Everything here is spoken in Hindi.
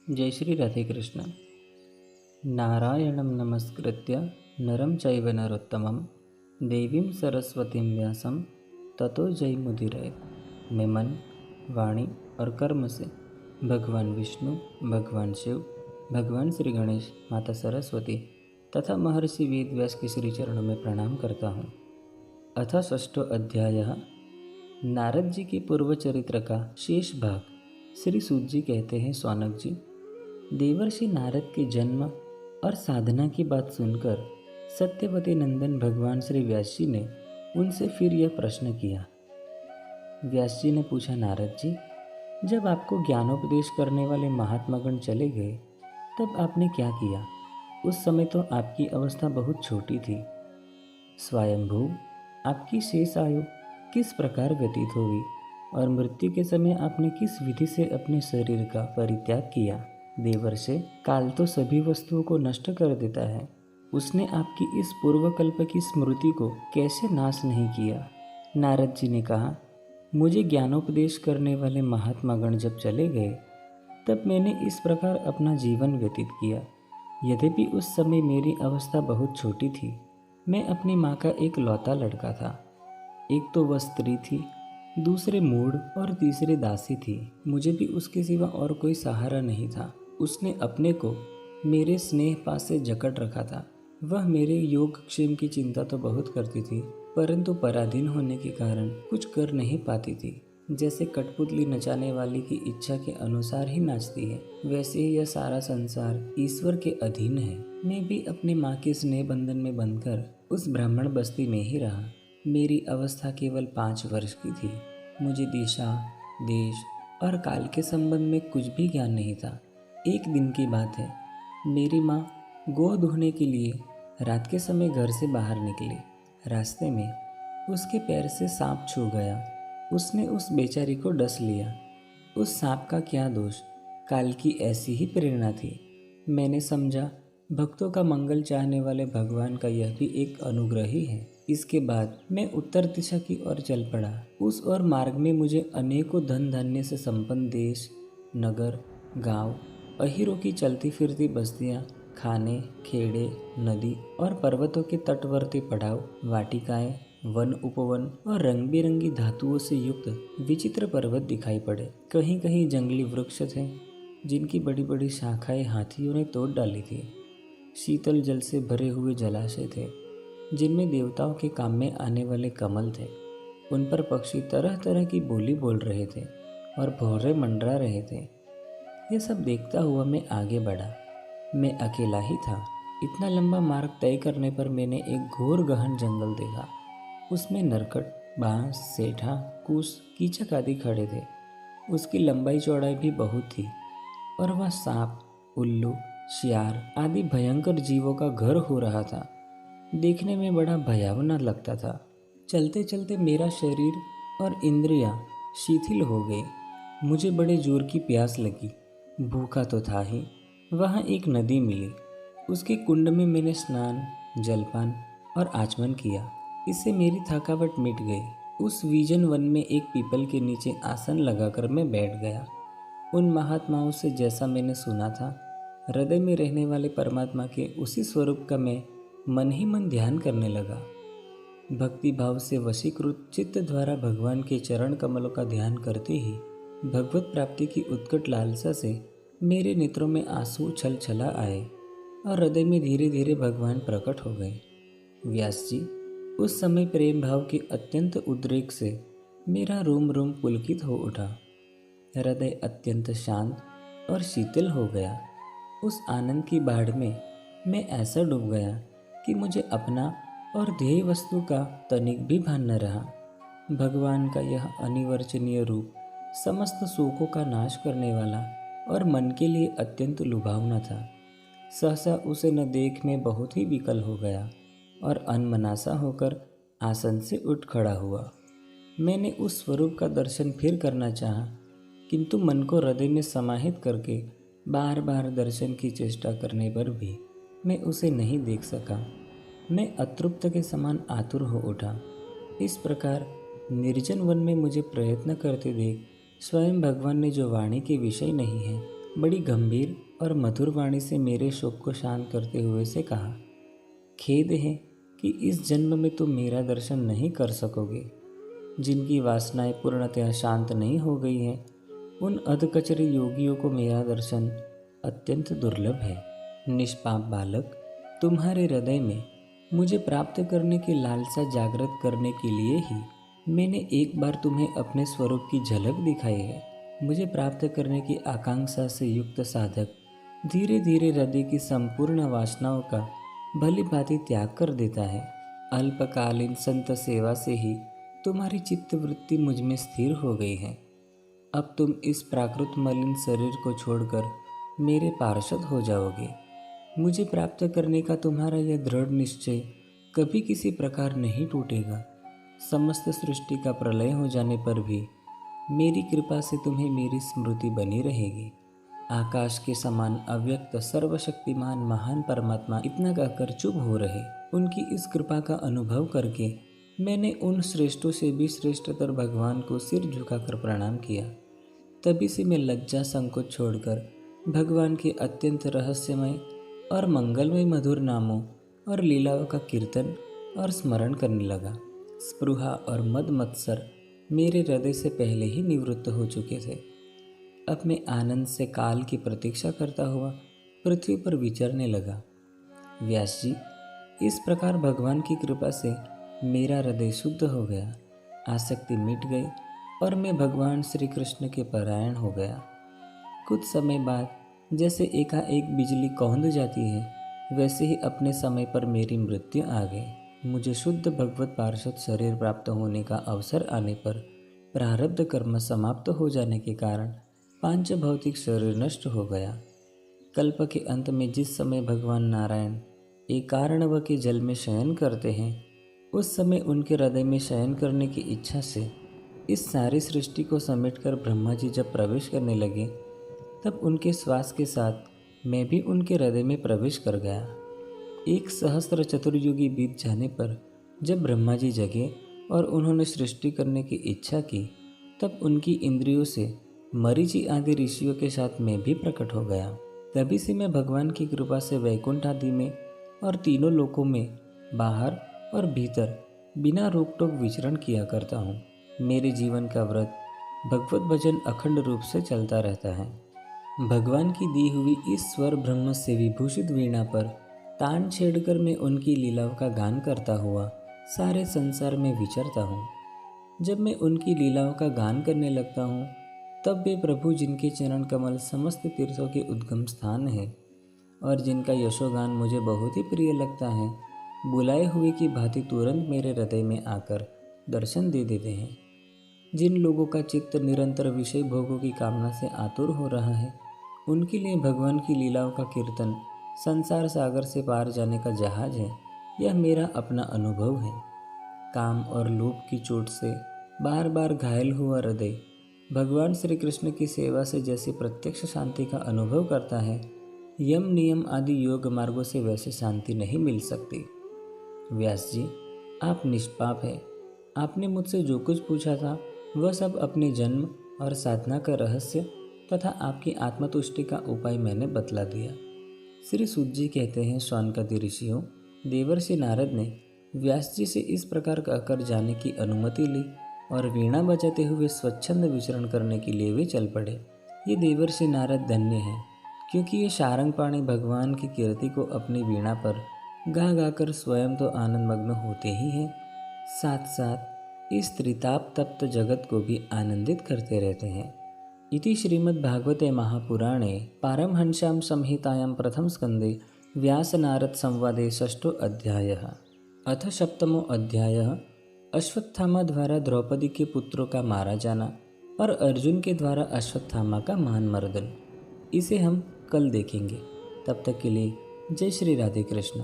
जय श्री राधे कृष्ण। नारायणं नमस्कृत्य नरं चैव नरोत्तमं देवीं सरस्वतीं व्यासं ततो जयमुदीरये। मैं मन, वाणी और कर्म से भगवान विष्णु, भगवान शिव, भगवान श्री गणेश, माता सरस्वती तथा महर्षि वेदव्यास के श्री चरणों में प्रणाम करता हूँ। अथ षष्ठो अध्यायः। नारद जी के पूर्व चरित्र का शेष भाग। श्री सूत जी कहते हैं, सौनक जी, देवर्षि नारद के जन्म और साधना की बात सुनकर सत्यवती नंदन भगवान श्री व्यास जी ने उनसे फिर यह प्रश्न किया। व्यास जी ने पूछा, नारद जी, जब आपको ज्ञानोपदेश करने वाले महात्मागण चले गए तब आपने क्या किया? उस समय तो आपकी अवस्था बहुत छोटी थी। स्वयंभू आपकी शेष आयु किस प्रकार व्यतीत हुई और मृत्यु के समय आपने किस विधि से अपने शरीर का परित्याग किया? देवर्षि, काल तो सभी वस्तुओं को नष्ट कर देता है। उसने आपकी इस पूर्वकल्प की स्मृति को कैसे नाश नहीं किया? नारद जी ने कहा, मुझे ज्ञानोपदेश करने वाले महात्मागण जब चले गए तब मैंने इस प्रकार अपना जीवन व्यतीत किया। यद्यपि उस समय मेरी अवस्था बहुत छोटी थी। मैं अपनी माँ का एक लौता लड़का था। एक तो वह स्त्री थी, दूसरे मूढ़ और तीसरी दासी थी। मुझे भी उसके सिवा और कोई सहारा नहीं था। उसने अपने को मेरे स्नेह पास से जकड़ रखा था। वह मेरे योगक्षेम की चिंता तो बहुत करती थी, परंतु पराधीन होने के कारण कुछ कर नहीं पाती थी। जैसे कठपुतली नचाने वाली की इच्छा के अनुसार ही नाचती है, वैसे ही यह सारा संसार ईश्वर के अधीन है। मैं भी अपनी माँ के स्नेह बंधन में बंधकर उस ब्राह्मण बस्ती में ही रहा। मेरी अवस्था केवल 5 वर्ष की थी। मुझे दिशा, देश और काल के संबंध में कुछ भी ज्ञान नहीं था। एक दिन की बात है, मेरी माँ गोह धोने के लिए रात के समय घर से बाहर निकली। रास्ते में उसके पैर से सांप छू गया। उसने उस बेचारी को डस लिया। उस सांप का क्या दोष, काल की ऐसी ही प्रेरणा थी। मैंने समझा, भक्तों का मंगल चाहने वाले भगवान का यह भी एक अनुग्रह ही है। इसके बाद मैं उत्तर दिशा की ओर चल पड़ा। उस ओर मार्ग में मुझे अनेकों धन धान्य से संपन्न देश, नगर, गांव, अहीरों की चलती फिरती बस्तियां, खाने, खेड़े, नदी और पर्वतों के तटवर्ती पड़ाव, वाटिकाएं, वन उपवन और रंग बिरंगी धातुओं से युक्त विचित्र पर्वत दिखाई पड़े। कहीं कहीं जंगली वृक्ष थे जिनकी बड़ी बड़ी शाखाएं हाथियों ने तोड़ डाली थी। शीतल जल से भरे हुए जलाशय थे जिनमें देवताओं के काम में आने वाले कमल थे। उन पर पक्षी तरह तरह की बोली बोल रहे थे और भौरे मंडरा रहे थे। यह सब देखता हुआ मैं आगे बढ़ा। मैं अकेला ही था। इतना लंबा मार्ग तय करने पर मैंने एक घोर गहन जंगल देखा। उसमें नरकट, बांस, सेठा, कूस, कीचक आदि खड़े थे। उसकी लंबाई चौड़ाई भी बहुत थी और वह सांप, उल्लू, शियार आदि भयंकर जीवों का घर हो रहा था। देखने में बड़ा भयावना लगता था। चलते चलते मेरा शरीर और इंद्रियां शिथिल हो गई। मुझे बड़े जोर की प्यास लगी। भूखा तो था ही। वहाँ एक नदी मिली। उसके कुंड में मैंने स्नान, जलपान और आचमन किया। इससे मेरी थकावट मिट गई। उस विजन वन में एक पीपल के नीचे आसन लगाकर मैं बैठ गया। उन महात्माओं से जैसा मैंने सुना था, हृदय में रहने वाले परमात्मा के उसी स्वरूप का मैं मन ही मन ध्यान करने लगा। भक्ति भाव से वशीकृत चित्त द्वारा भगवान के चरण कमलों का ध्यान करते ही भगवत प्राप्ति की उत्कट लालसा से मेरे नेत्रों में आंसू छल छला आए और हृदय में धीरे धीरे भगवान प्रकट हो गए। व्यास जी, उस समय प्रेम भाव के अत्यंत उद्रेक से मेरा रोम रोम पुलकित हो उठा। हृदय अत्यंत शांत और शीतल हो गया। उस आनंद की बाढ़ में मैं ऐसा डूब गया कि मुझे अपना और ध्येय वस्तु का तनिक भी भान न रहा। भगवान का यह अनिवर्चनीय रूप समस्त शोकों का नाश करने वाला और मन के लिए अत्यंत लुभावना था। सहसा उसे न देख में बहुत ही विकल हो गया और अनमनासा होकर आसन से उठ खड़ा हुआ। मैंने उस स्वरूप का दर्शन फिर करना चाहा, किंतु मन को हृदय में समाहित करके बार बार दर्शन की चेष्टा करने पर भी मैं उसे नहीं देख सका। मैं अतृप्त के समान आतुर हो उठा। इस प्रकार निर्जन वन में मुझे प्रयत्न करते देख स्वयं भगवान ने जो वाणी के विषय नहीं है बड़ी गंभीर और मधुर वाणी से मेरे शोक को शांत करते हुए से कहा, खेद है कि इस जन्म में तुम मेरा दर्शन नहीं कर सकोगे। जिनकी वासनाएं पूर्णतः शांत नहीं हो गई हैं, उन अधकचरे योगियों को मेरा दर्शन अत्यंत दुर्लभ है। निष्पाप बालक, तुम्हारे हृदय में मुझे प्राप्त करने की लालसा जागृत करने के लिए ही मैंने एक बार तुम्हें अपने स्वरूप की झलक दिखाई है। मुझे प्राप्त करने की आकांक्षा से युक्त साधक धीरे धीरे हृदय की संपूर्ण वासनाओं का भली भांति त्याग कर देता है। अल्पकालीन संत सेवा से ही तुम्हारी चित्तवृत्ति मुझ में स्थिर हो गई है। अब तुम इस प्राकृत मलिन शरीर को छोड़कर मेरे पार्षद हो जाओगे। मुझे प्राप्त करने का तुम्हारा यह दृढ़ निश्चय कभी किसी प्रकार नहीं टूटेगा। समस्त सृष्टि का प्रलय हो जाने पर भी मेरी कृपा से तुम्हें मेरी स्मृति बनी रहेगी। आकाश के समान अव्यक्त सर्वशक्तिमान महान परमात्मा इतना कहकर चुप हो रहे। उनकी इस कृपा का अनुभव करके मैंने उन श्रेष्ठों से भी श्रेष्ठतर भगवान को सिर झुकाकर प्रणाम किया। तभी से मैं लज्जा संकोच छोड़कर भगवान के अत्यंत रहस्यमय और मंगलमय मधुर नामों और लीलाओं का कीर्तन और स्मरण करने लगा। स्पृहा और मद मत्सर मेरे हृदय से पहले ही निवृत्त हो चुके थे। अब मैं आनंद से काल की प्रतीक्षा करता हुआ पृथ्वी पर विचरने लगा। व्यास जी, इस प्रकार भगवान की कृपा से मेरा हृदय शुद्ध हो गया, आसक्ति मिट गई और मैं भगवान श्री कृष्ण के परायण हो गया। कुछ समय बाद जैसे एकाएक बिजली कौंध जाती है, वैसे ही अपने समय पर मेरी मृत्यु आ गई। मुझे शुद्ध भगवत पार्षद शरीर प्राप्त होने का अवसर आने पर प्रारब्ध कर्म समाप्त हो जाने के कारण पांच भौतिक शरीर नष्ट हो गया। कल्प के अंत में जिस समय भगवान नारायण एकार्णव के जल में शयन करते हैं, उस समय उनके हृदय में शयन करने की इच्छा से इस सारी सृष्टि को समेटकर ब्रह्मा जी जब प्रवेश करने लगे, तब उनके श्वास के साथ मैं भी उनके हृदय में प्रवेश कर गया। 1 सहस्त्र चतुर्युगी बीत जाने पर जब ब्रह्मा जी जगे और उन्होंने सृष्टि करने की इच्छा की, तब उनकी इंद्रियों से मरीचि आदि ऋषियों के साथ मैं भी प्रकट हो गया। तभी से मैं भगवान की कृपा से वैकुंठ आदि में और तीनों लोकों में बाहर और भीतर बिना रोक टोक विचरण किया करता हूँ। मेरे जीवन का व्रत भगवत भजन अखंड रूप से चलता रहता है। भगवान की दी हुई इस स्वर ब्रह्म से विभूषित वीणा पर तान छेड़कर मैं उनकी लीलाओं का गान करता हुआ सारे संसार में विचरता हूँ। जब मैं उनकी लीलाओं का गान करने लगता हूँ, तब वे प्रभु जिनके चरण कमल समस्त तीर्थों के उद्गम स्थान है और जिनका यशोगान मुझे बहुत ही प्रिय लगता है, बुलाए हुए की भांति तुरंत मेरे हृदय में आकर दर्शन दे देते हैं। जिन लोगों का चित्त निरंतर विषय भोगों की कामना से आतुर हो रहा है, उनके लिए भगवान की लीलाओं का कीर्तन संसार सागर से पार जाने का जहाज है। यह मेरा अपना अनुभव है। काम और लोभ की चोट से बार बार घायल हुआ हृदय भगवान श्री कृष्ण की सेवा से जैसे प्रत्यक्ष शांति का अनुभव करता है, यम नियम आदि योग मार्गों से वैसे शांति नहीं मिल सकती। व्यास जी, आप निष्पाप हैं। आपने मुझसे जो कुछ पूछा था वह सब अपने जन्म और साधना का रहस्य तथा आपकी आत्मतुष्टि का उपाय मैंने बतला दिया। श्री सूत जी कहते हैं, शौनकादि ऋषियों, देवर्षि नारद ने व्यास जी से इस प्रकार कहकर जाने की अनुमति ली और वीणा बजाते हुए स्वच्छंद विचरण करने के लिए वे चल पड़े। ये देवर्षि नारद धन्य हैं, क्योंकि ये शारंगपाणी भगवान की कीर्ति को अपनी वीणा पर गा गाकर स्वयं तो आनंद मग्न होते ही हैं, साथ साथ इस त्रिताप तप्त जगत को भी आनंदित करते रहते हैं। इति श्रीमद्भागवते महापुराणे पारमहंस्यां संहितायां प्रथम स्कंदे व्यासनारद संवादे 6ठो अध्यायः। अथ 7मो अध्यायः अश्वत्थामा द्वारा द्रौपदी के पुत्रों का मारा जाना और अर्जुन के द्वारा अश्वत्थामा का मान मर्दन। इसे हम कल देखेंगे। तब तक के लिए जय श्री राधे कृष्ण।